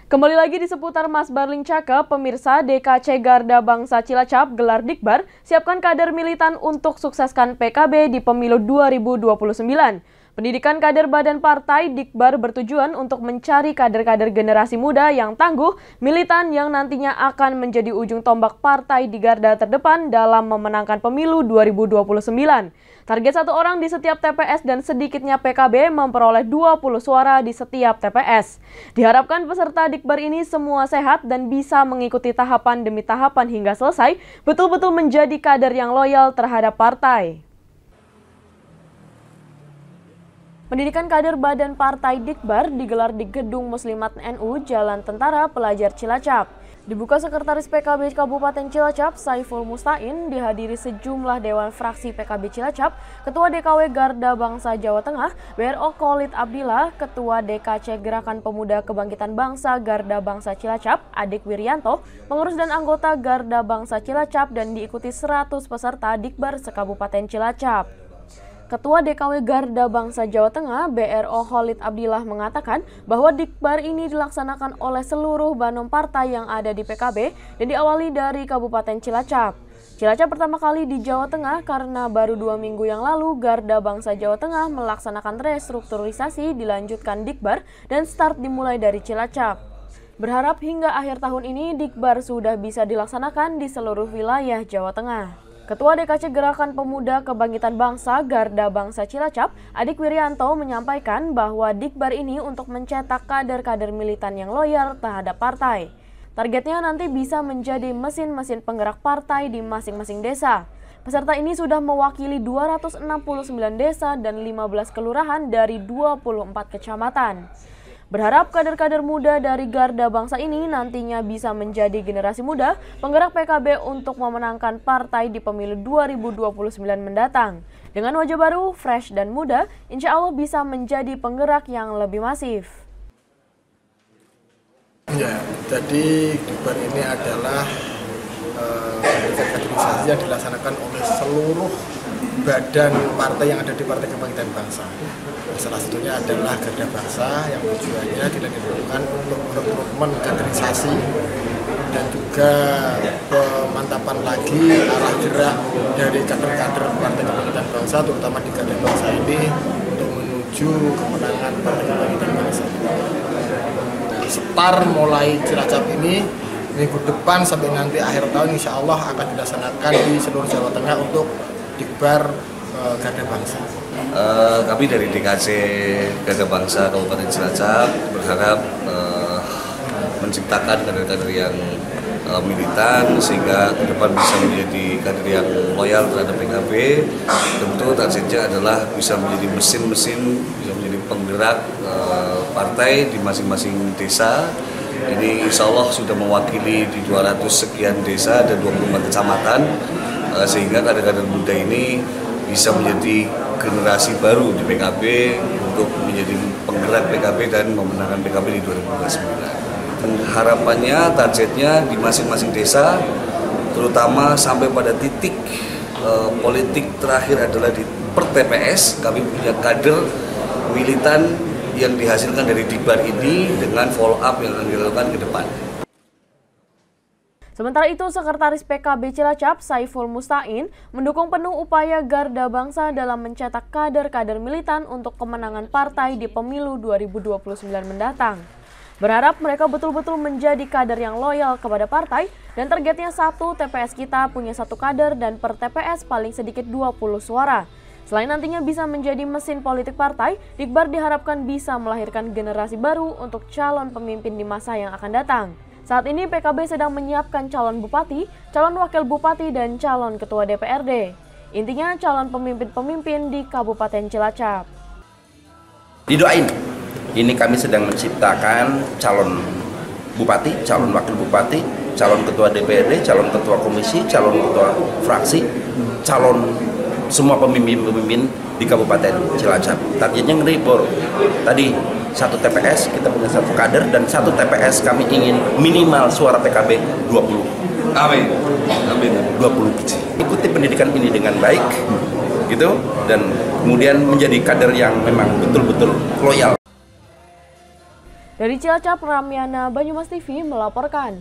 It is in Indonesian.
Kembali lagi di seputar Mas Barling Cakep, pemirsa DKC Garda Bangsa Cilacap gelar Dikbar, siapkan kader militan untuk sukseskan PKB di pemilu 2029. Pendidikan kader badan partai Dikbar bertujuan untuk mencari kader-kader generasi muda yang tangguh, militan yang nantinya akan menjadi ujung tombak partai di garda terdepan dalam memenangkan pemilu 2029. Target satu orang di setiap TPS dan sedikitnya PKB memperoleh 20 suara di setiap TPS. Diharapkan peserta Dikbar ini semua sehat dan bisa mengikuti tahapan demi tahapan hingga selesai, betul-betul menjadi kader yang loyal terhadap partai. Pendidikan kader Badan Partai Dikbar digelar di Gedung Muslimat NU Jalan Tentara Pelajar Cilacap. Dibuka Sekretaris PKB Kabupaten Cilacap, Saiful Mustain, dihadiri sejumlah Dewan Fraksi PKB Cilacap, Ketua DKW Garda Bangsa Jawa Tengah, BRO Khalid Abdillah, Ketua DKC Gerakan Pemuda Kebangkitan Bangsa Garda Bangsa Cilacap, Adik Wiryanto, pengurus dan anggota Garda Bangsa Cilacap, dan diikuti 100 peserta Dikbar se-Kabupaten Cilacap. Ketua DKW Garda Bangsa Jawa Tengah, BRO Khalid Abdillah, mengatakan bahwa Dikbar ini dilaksanakan oleh seluruh banom partai yang ada di PKB dan diawali dari Kabupaten Cilacap. Cilacap pertama kali di Jawa Tengah karena baru 2 minggu yang lalu Garda Bangsa Jawa Tengah melaksanakan restrukturisasi dilanjutkan Dikbar dan start dimulai dari Cilacap. Berharap hingga akhir tahun ini Dikbar sudah bisa dilaksanakan di seluruh wilayah Jawa Tengah. Ketua DKC Gerakan Pemuda Kebangkitan Bangsa Garda Bangsa Cilacap, Adik Wiryanto, menyampaikan bahwa Dikbar ini untuk mencetak kader-kader militan yang loyal terhadap partai. Targetnya nanti bisa menjadi mesin-mesin penggerak partai di masing-masing desa. Peserta ini sudah mewakili 269 desa dan 15 kelurahan dari 24 kecamatan. Berharap kader-kader muda dari Garda Bangsa ini nantinya bisa menjadi generasi muda penggerak PKB untuk memenangkan partai di pemilu 2029 mendatang. Dengan wajah baru, fresh dan muda, insya Allah bisa menjadi penggerak yang lebih masif. Ya, jadi Dikbar ini adalah kaderisasi yang dilaksanakan oleh seluruh badan partai yang ada di Partai Kebangkitan Bangsa. Salah satunya adalah Garda Bangsa yang tujuannya dilakukan untuk rekrutmen kaderisasi dan juga pemantapan lagi arah gerak dari kader-kader Partai Kebangkitan Bangsa, terutama di Garda Bangsa ini untuk menuju kemenangan Partai Kebangkitan Bangsa. Nah, start mulai Cilacap ini minggu depan sampai nanti akhir tahun insya Allah akan dilaksanakan di seluruh Jawa Tengah untuk Dikbar Garda Bangsa. Kami dari DKC Garda Bangsa Kabupaten Cilacap berharap menciptakan kader-kader yang militan sehingga ke depan bisa menjadi kader yang loyal terhadap PKB. Tentu targetnya adalah bisa menjadi mesin-mesin, bisa menjadi penggerak partai di masing-masing desa. Ini insya Allah sudah mewakili di 200 sekian desa dan 24 kecamatan, sehingga kader-kader muda ini bisa menjadi generasi baru di PKB untuk menjadi penggerak PKB dan memenangkan PKB di 2029. Harapannya, targetnya di masing-masing desa, terutama sampai pada titik politik terakhir adalah di per TPS, kami punya kader militan yang dihasilkan dari Dikbar ini dengan follow up yang akan dilakukan ke depan. Sementara itu, Sekretaris PKB Cilacap, Saiful Mustain, mendukung penuh upaya Garda Bangsa dalam mencetak kader-kader militan untuk kemenangan partai di pemilu 2029 mendatang. Berharap mereka betul-betul menjadi kader yang loyal kepada partai dan targetnya 1 TPS kita punya 1 kader dan per TPS paling sedikit 20 suara. Selain nantinya bisa menjadi mesin politik partai, Dikbar diharapkan bisa melahirkan generasi baru untuk calon pemimpin di masa yang akan datang. Saat ini PKB sedang menyiapkan calon bupati, calon wakil bupati, dan calon ketua DPRD. Intinya calon pemimpin-pemimpin di Kabupaten Cilacap. Didoain, ini kami sedang menciptakan calon bupati, calon wakil bupati, calon ketua DPRD, calon ketua komisi, calon ketua fraksi, calon semua pemimpin-pemimpin di Kabupaten Cilacap. Targetnya ngeri, Bor. Tadi 1 TPS kita punya 1 kader dan 1 TPS kami ingin minimal suara PKB 20. Amin. Amin. 20 biji. Ikuti pendidikan ini dengan baik, gitu, dan kemudian menjadi kader yang memang betul-betul loyal. Dari Cilacap, Ramyana Banyumas TV melaporkan.